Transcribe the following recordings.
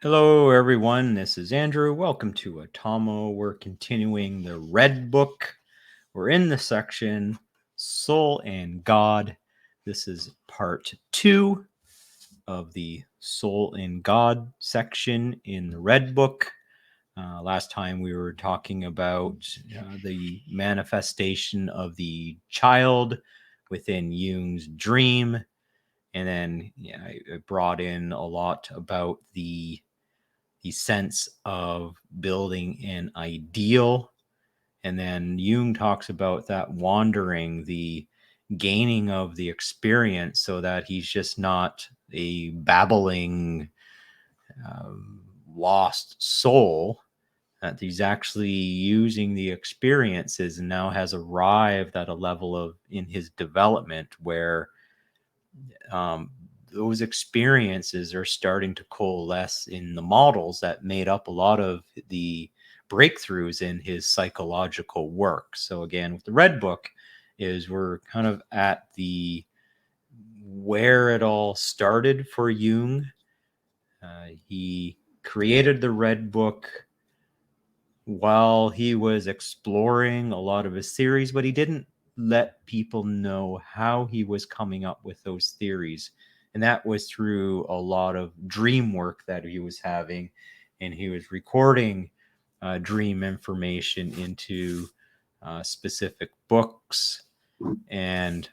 Hello, everyone. This is Andrew. Welcome to Atomo. We're continuing the Red Book. We're in the section Soul and God. This is part 2 of the Soul and God section in the Red Book. Last time we were talking about the manifestation of the child within Jung's dream. And then I brought in a lot about the sense of building an ideal. And then Jung talks about that wandering, the gaining of the experience, so that he's just not a babbling, lost soul, that he's actually using the experiences and now has arrived at a level of in his development where um, those experiences are starting to coalesce in the models that made up a lot of the breakthroughs in his psychological work. So again, with the Red Book, is we're kind of at the where it all started for Jung. He created the Red Book while he was exploring a lot of his theories, but he didn't let people know how he was coming up with those theories. And that was through a lot of dream work that he was having. And he was recording dream information into specific books. And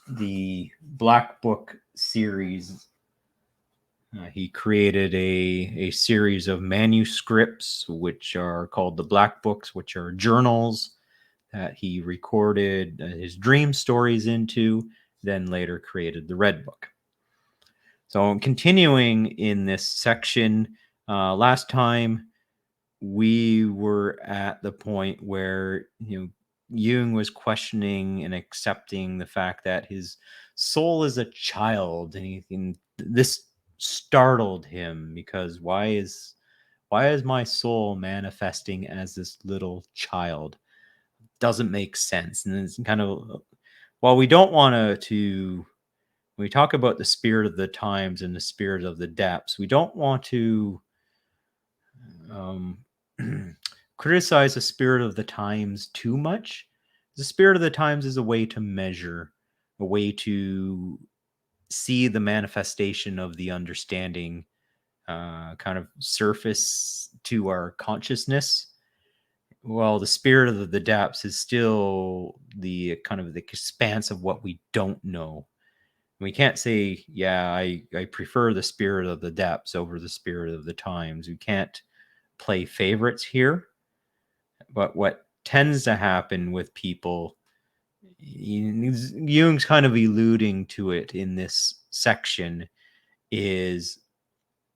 the Black Book series, he created a series of manuscripts, which are called the Black Books, which are journals that he recorded his dream stories into, then later created the Red Book. So continuing in this section, last time we were at the point where Jung was questioning and accepting the fact that his soul is a child, and this startled him because why is my soul manifesting as this little child? Doesn't make sense. And it's kind of, while we don't want to when we talk about the spirit of the times and the spirit of the depths, we don't want to um, criticize the spirit of the times too much. The spirit of the times is a way to measure, a way to see the manifestation of the understanding kind of surface to our consciousness. Well, the spirit of the depths is still the kind of the expanse of what we don't know. We can't say, yeah, I prefer the spirit of the depths over the spirit of the times. We can't play favorites here. But what tends to happen with people, Jung's kind of alluding to it in this section, is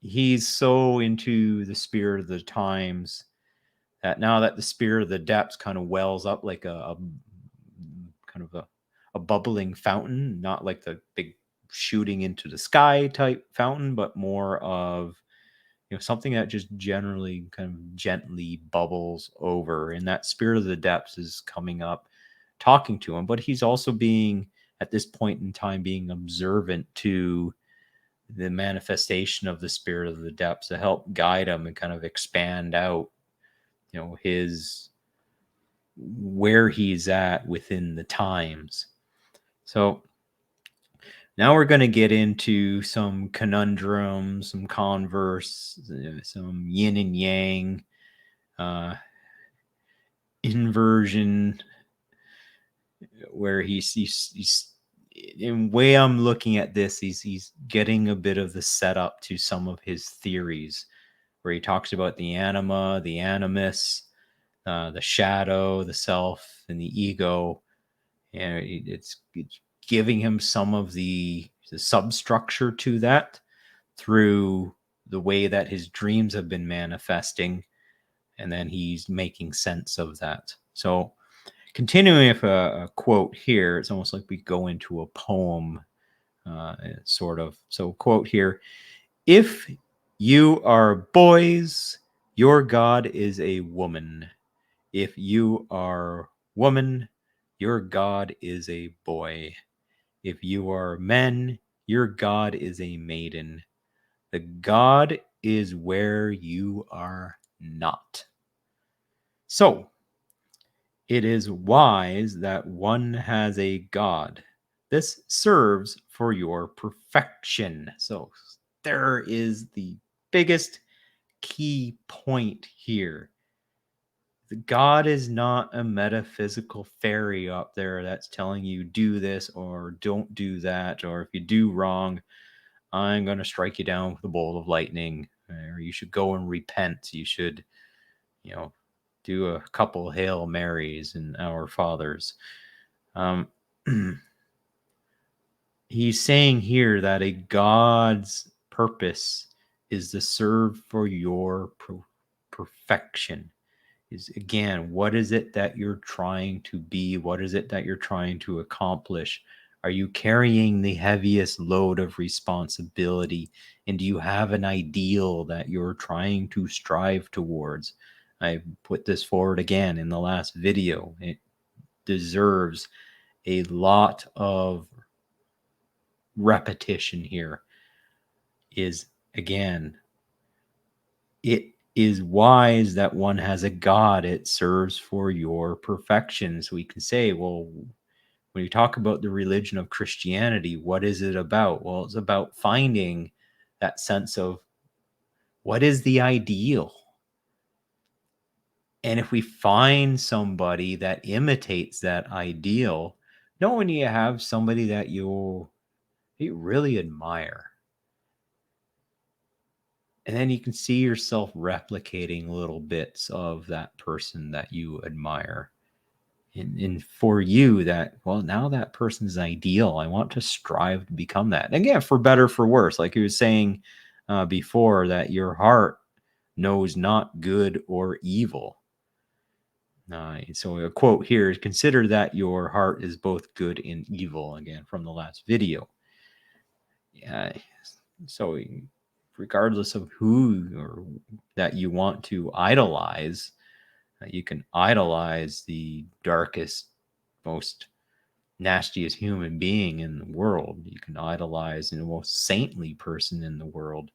he's so into the spirit of the times that now that the spirit of the depths kind of wells up like a kind of a bubbling fountain, not like the big shooting into the sky type fountain, but more of something that just generally kind of gently bubbles over. And that spirit of the depths is coming up, talking to him, but he's also being, at this point in time, being observant to the manifestation of the spirit of the depths to help guide him and kind of expand out his where he's at within the times. So now we're going to get into some conundrums, some converse, some yin and yang, inversion, where he's in way I'm looking at this, he's getting a bit of the setup to some of his theories, where he talks about the anima, the animus, the shadow, the self, and the ego. And it's giving him some of the substructure to that through the way that his dreams have been manifesting, and then he's making sense of that. So continuing with a quote here, it's almost like we go into a poem, sort of. So quote here: if you are boys, your God is a woman. If you are woman, your God is a boy. If you are men, your God is a maiden. The God is where you are not. So, it is wise that one has a God. This serves for your perfection. So, there is the biggest key point here. God is not a metaphysical fairy up there that's telling you do this or don't do that, or if you do wrong, I'm going to strike you down with a bolt of lightning, or you should go and repent. You should, you know, do a couple Hail Marys and Our Fathers. Um, he's saying here that a God's purpose is to serve for your perfection. Is again, what is it that you're trying to be? What is it that you're trying to accomplish? Are you carrying the heaviest load of responsibility? And do you have an ideal that you're trying to strive towards? I put this forward again in the last video. It deserves a lot of repetition here. Is again, it is wise that one has a God. It serves for your perfection. So we can say, well, when you talk about the religion of Christianity, what is it about? Well, it's about finding that sense of what is the ideal. And if we find somebody that imitates that ideal, knowing you have somebody that you really admire, and then you can see yourself replicating little bits of that person that you admire. And for you, that, well, now that person's ideal, I want to strive to become that. And again, for better, for worse, like he was saying before, that your heart knows not good or evil. So a quote here is, consider that your heart is both good and evil, again from the last video. Yeah. So regardless of who or that you want to idolize, you can idolize the darkest, most nastiest human being in the world. You can idolize the most saintly person in the world.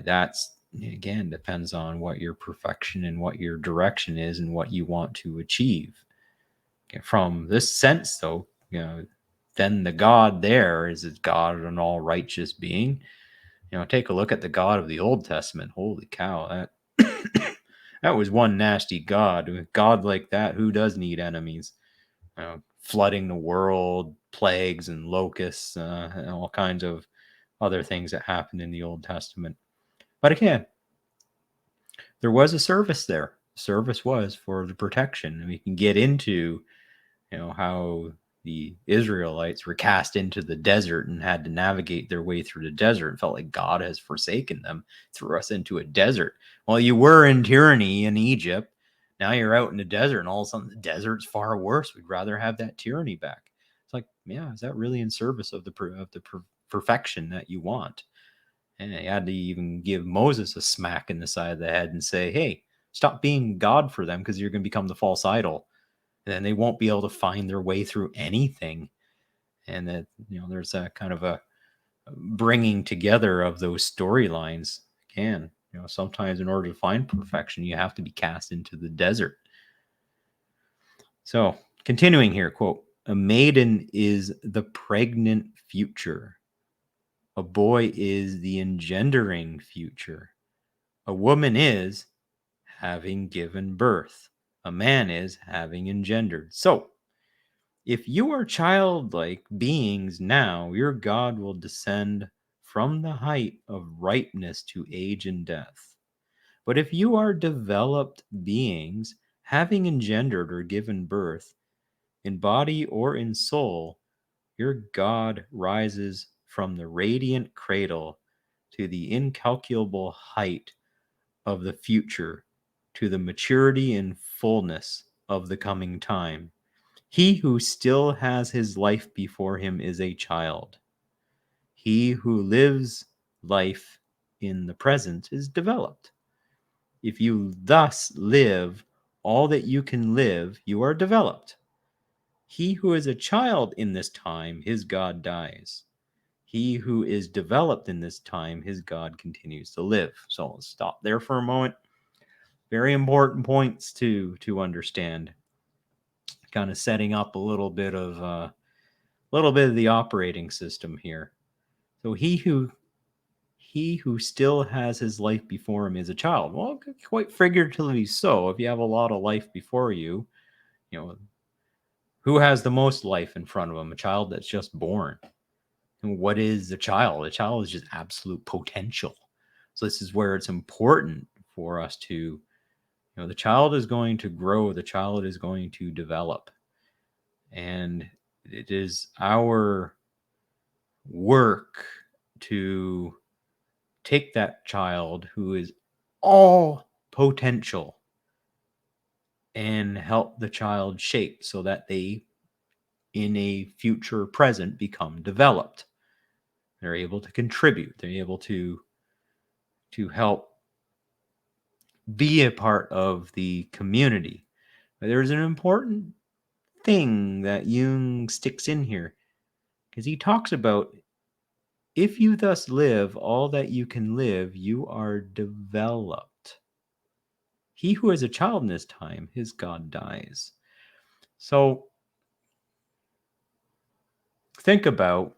That's, again, depends on what your perfection and what your direction is and what you want to achieve. Okay, from this sense, though, then the God there is God, an all righteous being. Take a look at the God of the Old Testament. Holy cow, that that was one nasty God. A God like that, who does need enemies? Flooding the world, plagues and locusts, and all kinds of other things that happened in the Old Testament. But again, there was a service there. Service was for the protection. And we can get into, how the Israelites were cast into the desert and had to navigate their way through the desert. It felt like God has forsaken them, threw us into a desert. Well, you were in tyranny in Egypt. Now you're out in the desert, and all of a sudden the desert's far worse. We'd rather have that tyranny back. It's like, yeah, is that really in service of the perfection that you want? And they had to even give Moses a smack in the side of the head and say, hey, stop being God for them, because you're going to become the false idol. And then they won't be able to find their way through anything. And that, there's that kind of a bringing together of those storylines. Again, sometimes in order to find perfection, you have to be cast into the desert. So continuing here, quote, a maiden is the pregnant future. A boy is the engendering future. A woman is having given birth. A man is having engendered. So, if you are childlike beings now, your God will descend from the height of ripeness to age and death. But if you are developed beings, having engendered or given birth, in body or in soul, your God rises from the radiant cradle to the incalculable height of the future, to the maturity and fullness of the coming time. He who still has his life before him is a child. He who lives life in the present is developed. If you thus live all that you can live, you are developed. He who is a child in this time, his God dies. He who is developed in this time, his God continues to live. So let's stop there for a moment. Very important points to understand. Kind of setting up a little bit of the operating system here. So he who still has his life before him is a child. Well, quite figuratively so. If you have a lot of life before you, you know, who has the most life in front of him? A child that's just born. And what is a child? A child is just absolute potential. So this is where it's important for us to, the child is going to grow, the child is going to develop. And it is our work to take that child who is all potential and help the child shape so that they, in a future present, become developed. They're able to contribute. They're able to help be a part of the community. But there's an important thing that Jung sticks in here, because he talks about, if you thus live all that you can live, you are developed. He who is a child in this time, his God dies. So think about,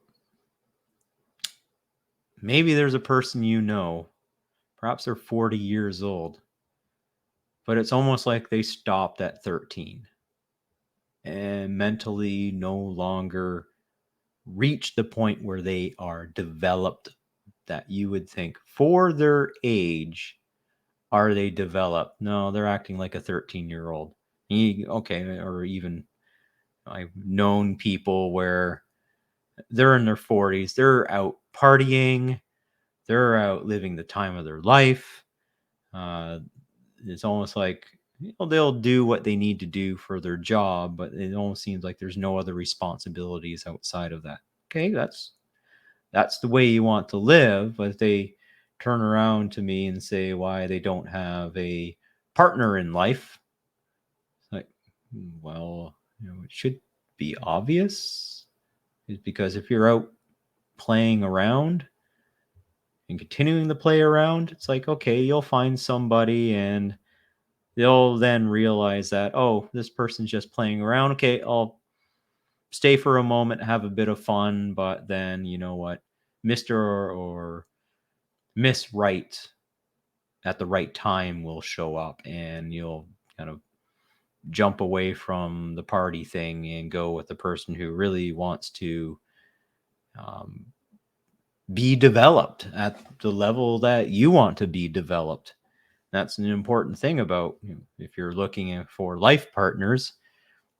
maybe there's a person perhaps they're 40 years old, but it's almost like they stopped at 13 and mentally no longer reach the point where they are developed, that you would think for their age, are they developed? No, they're acting like a 13-year-old. Okay, or even I've known people where they're in their 40s, they're out partying, they're out living the time of their life. It's almost like, they'll do what they need to do for their job, but it almost seems like there's no other responsibilities outside of that. Okay, that's the way you want to live. But if they turn around to me and say why they don't have a partner in life, like, well, it should be obvious. Is because if you're out playing around and continuing to play around, it's like, okay, you'll find somebody and they'll then realize that, oh, this person's just playing around. Okay, I'll stay for a moment, have a bit of fun, but then, you know what, Mr. or Miss Right at the right time will show up, and you'll kind of jump away from the party thing and go with the person who really wants to um, be developed at the level that you want to be developed. That's an important thing about, if you're looking for life partners,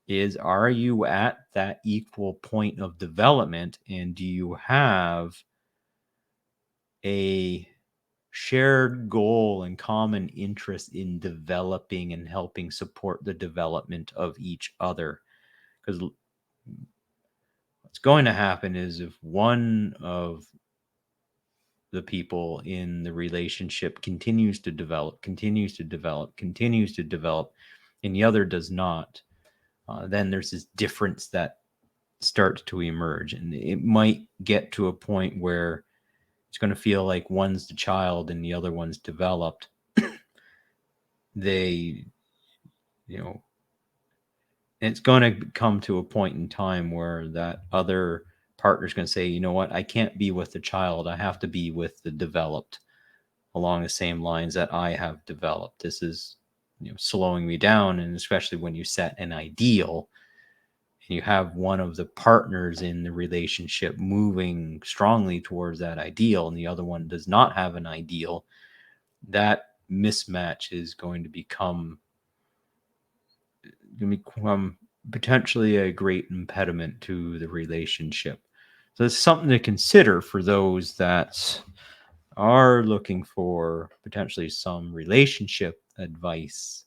is, are you at that equal point of development, and do you have a shared goal and common interest in developing and helping support the development of each other? Because what's going to happen is, if one of the people in the relationship continues to develop, and the other does not, then there's this difference that starts to emerge. And it might get to a point where it's going to feel like one's the child and the other one's developed. They, it's going to come to a point in time where that other partner's going to say, you know what, I can't be with the child. I have to be with the developed, along the same lines that I have developed. This is, slowing me down. And especially when you set an ideal and you have one of the partners in the relationship moving strongly towards that ideal and the other one does not have an ideal, that mismatch is going to become potentially a great impediment to the relationship. So it's something to consider for those that are looking for potentially some relationship advice,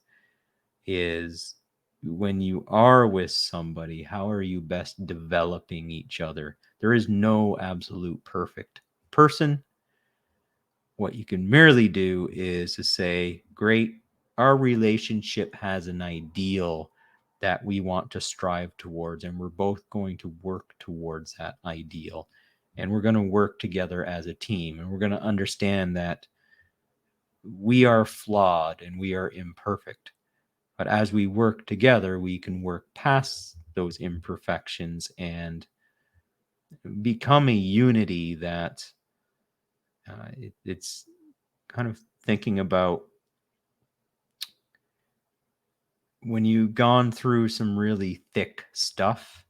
is, when you are with somebody, how are you best developing each other? There is no absolute perfect person. What you can merely do is to say, great, our relationship has an ideal that we want to strive towards, and we're both going to work towards that ideal. and we're going to work together as a team, and we're going to understand that we are flawed and we are imperfect. But as we work together, we can work past those imperfections and become a unity that it's kind of thinking about when you've gone through some really thick stuff,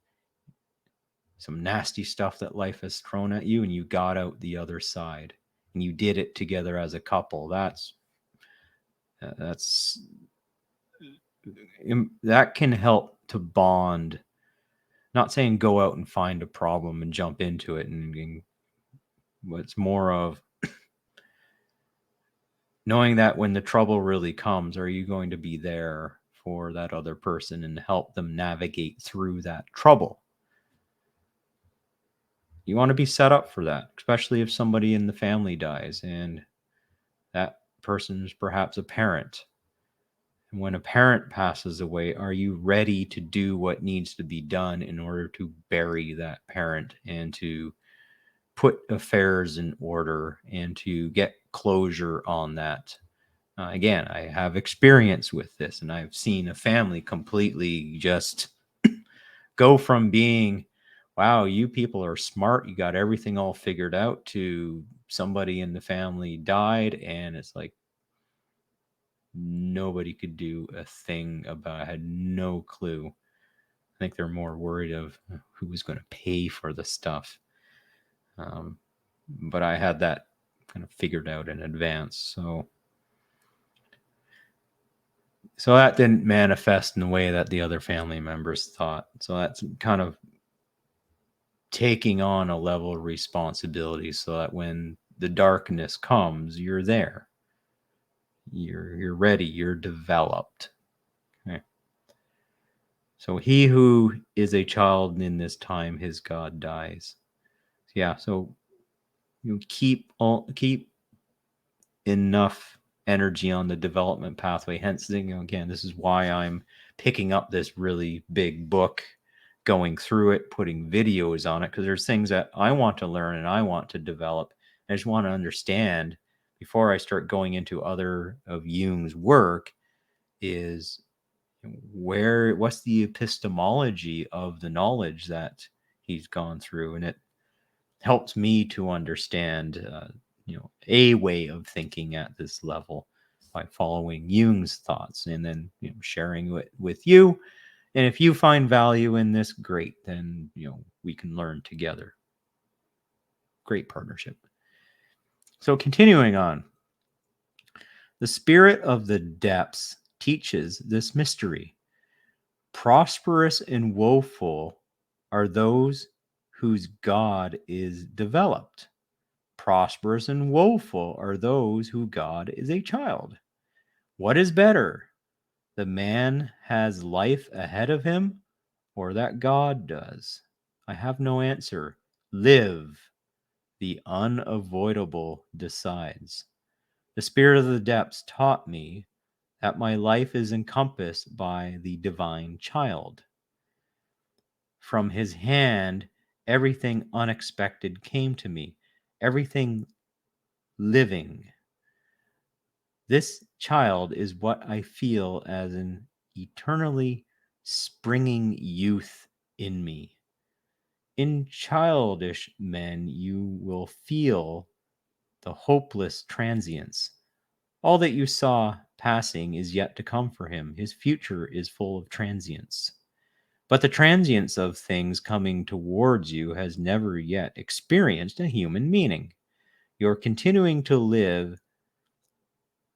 some nasty stuff that life has thrown at you, and you got out the other side and you did it together as a couple. That's that can help to bond. Not saying go out and find a problem and jump into it, and it's more of knowing that when the trouble really comes, are you going to be there for that other person and help them navigate through that trouble? You want to be set up for that, especially if somebody in the family dies and that person is perhaps a parent. And when a parent passes away, are you ready to do what needs to be done in order to bury that parent and to put affairs in order and to get closure on that? Again, I have experience with this, and I've seen a family completely just go from being, wow, you people are smart, you got everything all figured out, to somebody in the family died, and it's like nobody could do a thing about it. I had no clue. I think they're more worried of who was going to pay for the stuff. But I had that kind of figured out in advance. So that didn't manifest in the way that the other family members thought. So that's kind of taking on a level of responsibility so that when the darkness comes, you're there. You're ready, you're developed. Okay. So he who is a child in this time, his God dies. Yeah, so you keep enough energy on the development pathway. Hence, again, this is why I'm picking up this really big book, going through it, putting videos on it, because there's things that I want to learn and I want to develop. I just want to understand before I start going into other of Jung's work is what's the epistemology of the knowledge that he's gone through, and it helps me to understand a way of thinking at this level by following Jung's thoughts and then sharing it with you. And if you find value in this, great, then we can learn together. Great partnership. So continuing on, the spirit of the depths teaches this mystery. Prosperous and woeful are those whose God is developed. Prosperous and woeful are those who God is a child. What is better? The man has life ahead of him, or that God does? I have no answer. Live. The unavoidable decides. The spirit of the depths taught me that my life is encompassed by the divine child. From his hand, everything unexpected came to me, everything living. This child is what I feel as an eternally springing youth in me. In childish men, you will feel the hopeless transience. All that you saw passing is yet to come for him. His future is full of transience. But the transience of things coming towards you has never yet experienced a human meaning. Your continuing to live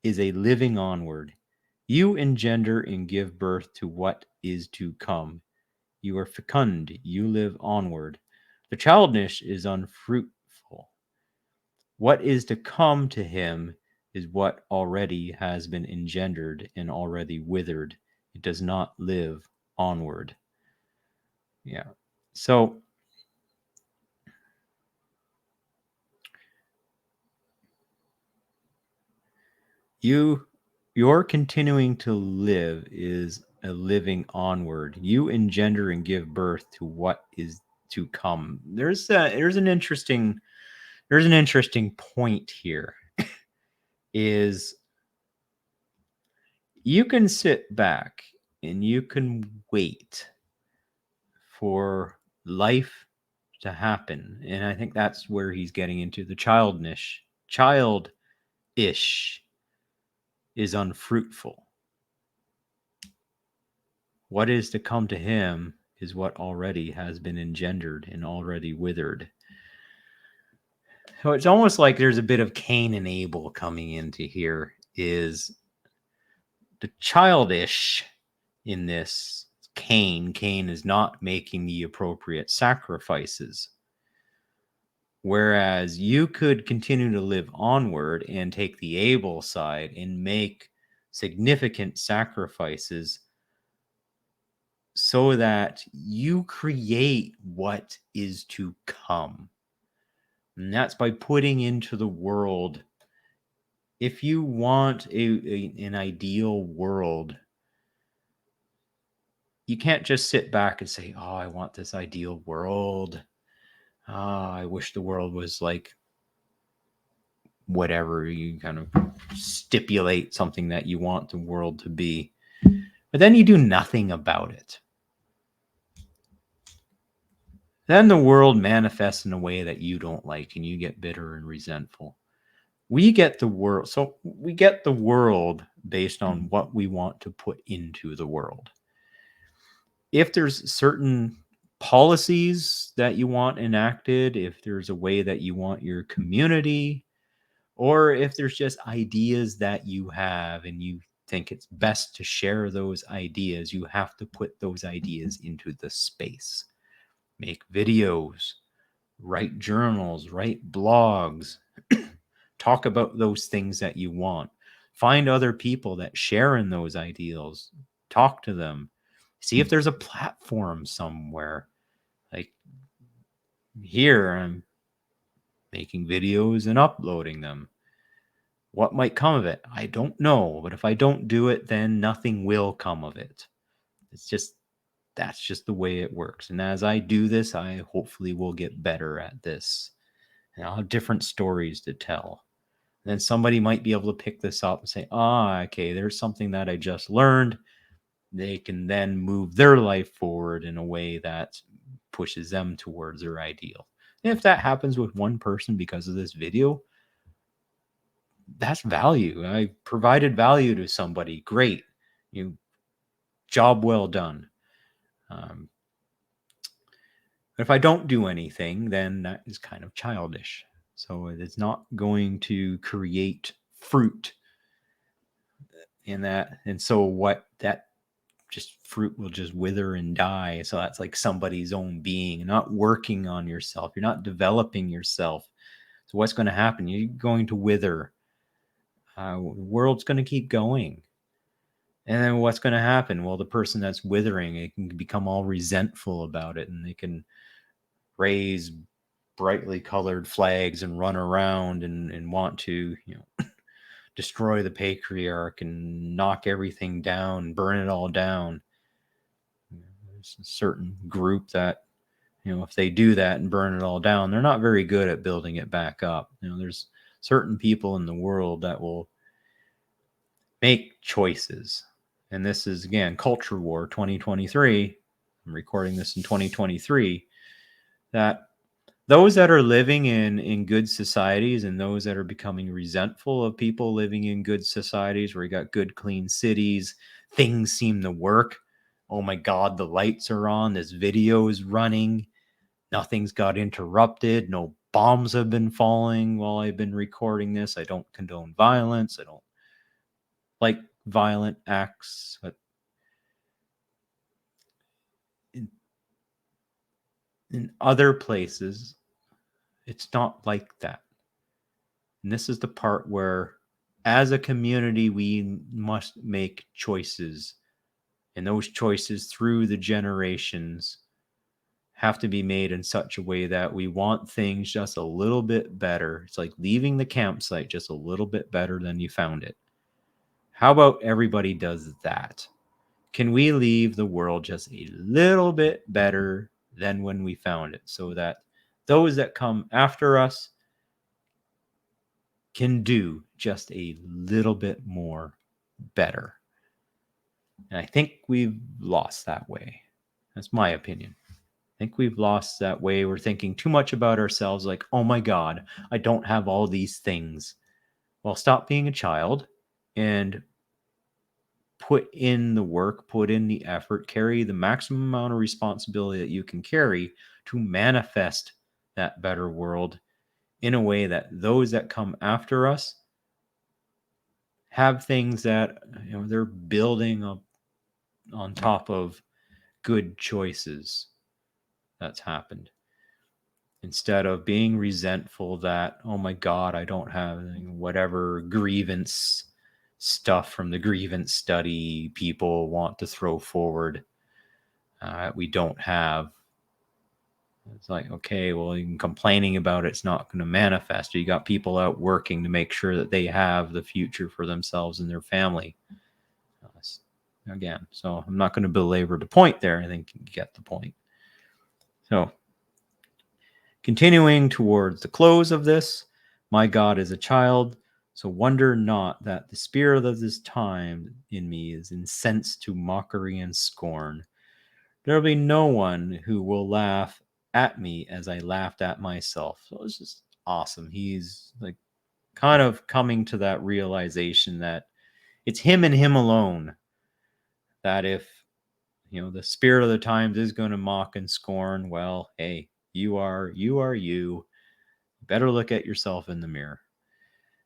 is a living onward. You engender and give birth to what is to come. You are fecund, you live onward. The childish is unfruitful. What is to come to him is what already has been engendered and already withered. It does not live onward. Yeah. So your continuing to live is a living onward. You engender and give birth to what is to come. There's an interesting point here. Is you can sit back and you can wait for life to happen. And I think that's where he's getting into the childish is unfruitful. What is to come to him is what already has been engendered and already withered. So it's almost like there's a bit of Cain and Abel coming into here. Is the childish in this Cain is not making the appropriate sacrifices. Whereas you could continue to live onward and take the Abel side and make significant sacrifices so that you create what is to come. And that's by putting into the world. If you want an ideal world, you can't just sit back and say, oh, I want this ideal world. Oh, I wish the world was like whatever. You kind of stipulate something that you want the world to be, but then you do nothing about it. Then the world manifests in a way that you don't like, and you get bitter and resentful. We get the world. So we get the world based on what we want to put into the world. If there's certain policies that you want enacted, if there's a way that you want your community, or if there's just ideas that you have and you think it's best to share those ideas, you have to put those ideas into the space. Make videos, write journals, write blogs, talk about those things that you want. Find other people that share in those ideals. Talk to them. See if there's a platform somewhere. Like here, I'm making videos and uploading them. What might come of it? I don't know. But if I don't do it, then nothing will come of it. That's just the way it works. And as I do this, I hopefully will get better at this. And I'll have different stories to tell. And then somebody might be able to pick this up and say, okay, there's something that I just learned. They can then move their life forward in a way that pushes them towards their ideal. And if that happens with one person because of this video, that's value. I provided value to somebody. Great. Job well done. If I don't do anything, then that is kind of childish. So it's not going to create fruit in that. And so what that just fruit will just wither and die. So that's like somebody's own being. You're not working on yourself. You're not developing yourself. So what's going to happen? You're going to wither. The world's going to keep going. And then what's going to happen? Well, the person that's withering, it can become all resentful about it, and they can raise brightly colored flags and run around and want to, destroy the patriarch and knock everything down, burn it all down. There's a certain group that, if they do that and burn it all down, they're not very good at building it back up. There's certain people in the world that will make choices. And this is, again, Culture War 2023. I'm recording this in 2023. That those that are living in good societies and those that are becoming resentful of people living in good societies where you got good, clean cities, things seem to work. Oh my God, the lights are on. This video is running. Nothing's got interrupted. No bombs have been falling while I've been recording this. I don't condone violence. I don't like violent acts. But in other places, it's not like that. And this is the part where, as a community, we must make choices. And those choices through the generations have to be made in such a way that we want things just a little bit better. It's like leaving the campsite just a little bit better than you found it. How about everybody does that? Can we leave the world just a little bit better than when we found it, so that those that come after us can do just a little bit more better. And I think we've lost that way. That's my opinion. I think we've lost that way. We're thinking too much about ourselves, like, oh my God, I don't have all these things. Well, stop being a child and put in the work, put in the effort, carry the maximum amount of responsibility that you can carry to manifest that better world in a way that those that come after us have things that, you know, they're building up on top of good choices that's happened, instead of being resentful that, oh my God, I don't have whatever grievance stuff from the grievance study people want to throw forward. We don't have. It's like, okay, well, you can complaining about it's not going to manifest. You got people out working to make sure that they have the future for themselves and their family. Again, so I'm not going to belabor the point there. I think you get the point. So, continuing towards the close of this, my God is a child, so wonder not that the spirit of this time in me is incensed to mockery and scorn. There will be no one who will laugh at me as I laughed at myself. So it's just awesome. He's like kind of coming to that realization that it's him and him alone. That if, you know, the spirit of the times is going to mock and scorn, well, hey, you are you. Better look at yourself in the mirror.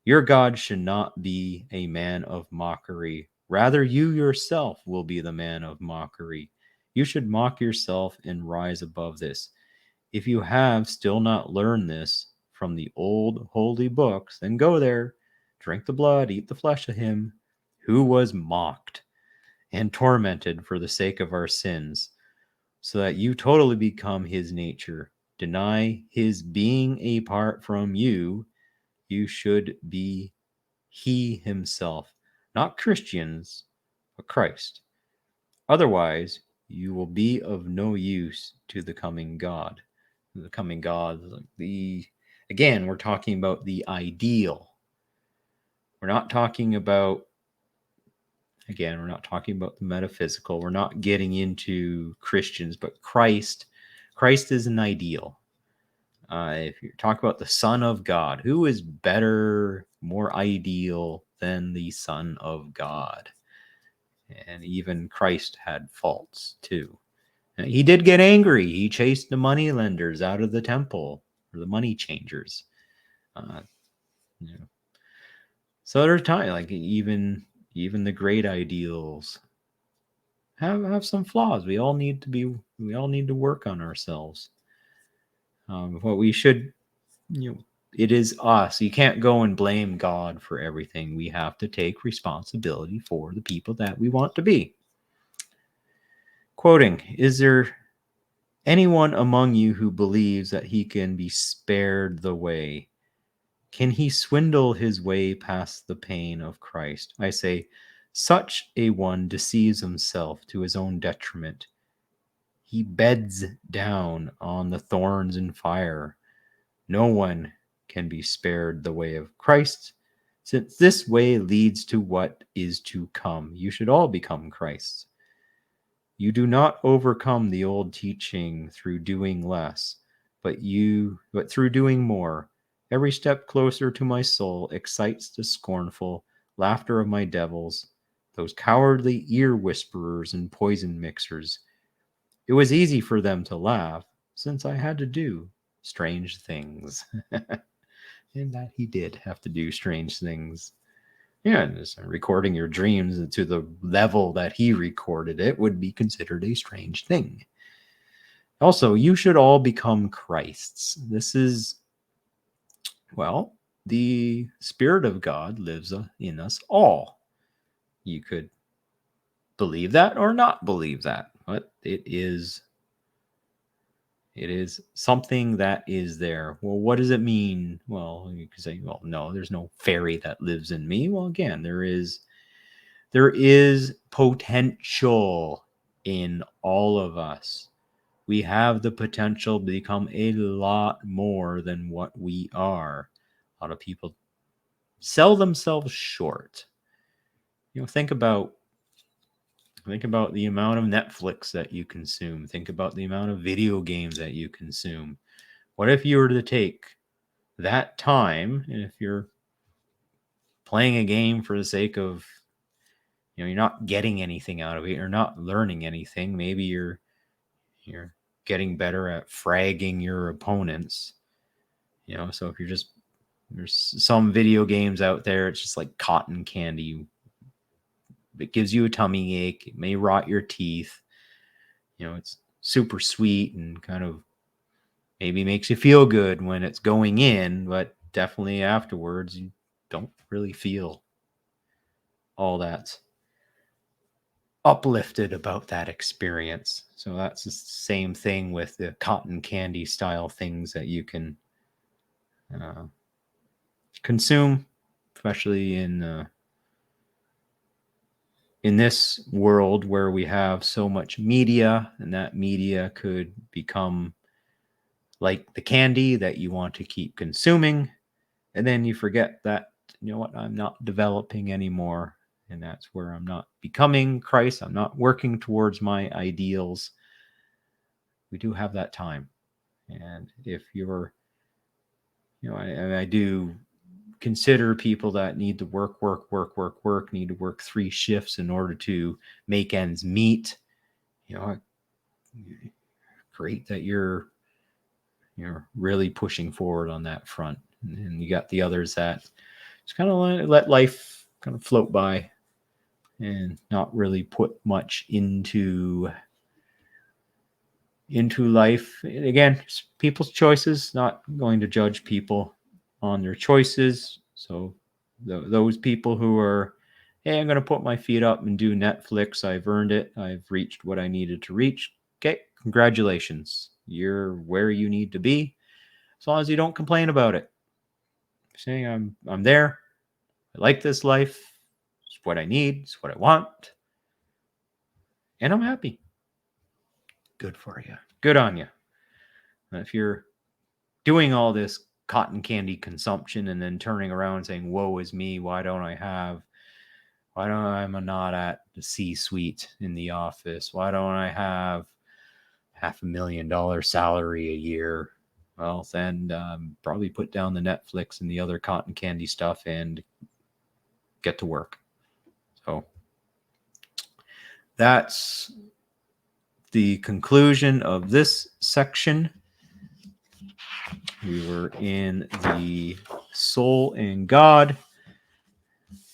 Your God should not be a man of mockery. Rather, you yourself will be the man of mockery. You should mock yourself and rise above this. If you have still not learned this from the old holy books, then go there, drink the blood, eat the flesh of him who was mocked and tormented for the sake of our sins, so that you totally become his nature. Deny his being apart from you. You should be he himself, not Christians, but Christ. Otherwise, you will be of no use to the coming God. The coming God, again, we're talking about the ideal. We're not talking about, again, we're not talking about the metaphysical. We're not getting into Christians, but Christ. Christ is an ideal. If you talk about the Son of God, who is better, more ideal than the Son of God? And even Christ had faults too. And he did get angry. He chased the money lenders out of the temple, or the money changers. You know. So there's time, like even the great ideals have some flaws. We all need to work on ourselves. What we should, you know, it is us. You can't go and blame God for everything. We have to take responsibility for the people that we want to be. Quoting, is there anyone among you who believes that he can be spared the way? Can he swindle his way past the pain of Christ? I say, such a one deceives himself to his own detriment. He beds down on the thorns and fire. No one can be spared the way of Christ, since this way leads to what is to come. You should all become Christs. You do not overcome the old teaching through doing less, but through doing more. Every step closer to my soul excites the scornful laughter of my devils, those cowardly ear whisperers and poison mixers. It was easy for them to laugh, since I had to do strange things. And that he did have to do strange things. Yeah, and just recording your dreams to the level that he recorded it would be considered a strange thing. Also, you should all become Christs. This is, well, the Spirit of God lives in us all. You could believe that or not believe that, but it is something that is there. Well, what does it mean? Well, you could say, well, no, there's no fairy that lives in me. Well, again, there is potential in all of us We have the potential to become a lot more than what we are. A lot of people sell themselves short. Think about the amount of Netflix that you consume. Think about the amount of video games that you consume. What if you were to take that time, and if you're playing a game for the sake of, you're not getting anything out of it, you're not learning anything. Maybe you're getting better at fragging your opponents. So if there's some video games out there, it's just like cotton candy. It gives you a tummy ache. It may rot your teeth. It's super sweet and kind of maybe makes you feel good when it's going in, but definitely afterwards, you don't really feel all that uplifted about that experience. So that's the same thing with the cotton candy style things that you can consume, especially in this world where we have so much media, and that media could become like the candy that you want to keep consuming, and then you forget that, I'm not developing anymore, and that's where I'm not becoming Christ. I'm not working towards my ideals. We do have that time, and if you're, I do consider people that need to work, need to work 3 shifts in order to make ends meet. Great that you're really pushing forward on that front, and you got the others that just kind of let life kind of float by and not really put much into life. And again, it's people's choices, not going to judge people on their choices. So those people who are, hey, I'm going to put my feet up and do Netflix. I've earned it. I've reached what I needed to reach. Okay, congratulations. You're where you need to be, as long as you don't complain about it. Saying I'm there. I like this life. It's what I need. It's what I want. And I'm happy. Good for you. Good on you. If you're doing all this cotton candy consumption and then turning around saying, woe is me, why don't I not at the C-suite in the office? Why don't I have $500,000 salary a year? Well, then probably put down the Netflix and the other cotton candy stuff and get to work. So that's the conclusion of this section. We were in the soul and God.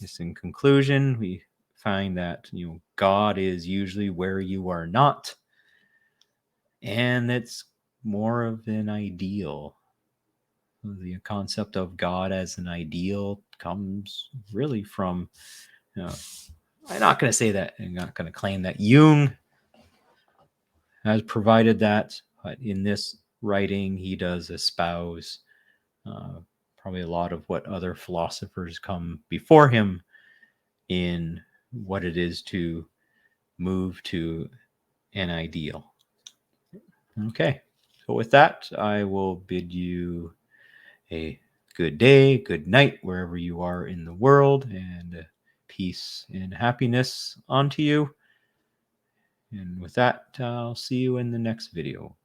Just in conclusion, we find that God is usually where you are not, and it's more of an ideal. The concept of God as an ideal comes really from, I'm not going to say that, I'm not going to claim that Jung has provided that, but in this writing, he does espouse probably a lot of what other philosophers come before him in what it is to move to an ideal. Okay, so with that, I will bid you a good day, good night, wherever you are in the world, and peace and happiness unto you. And with that, I'll see you in the next video.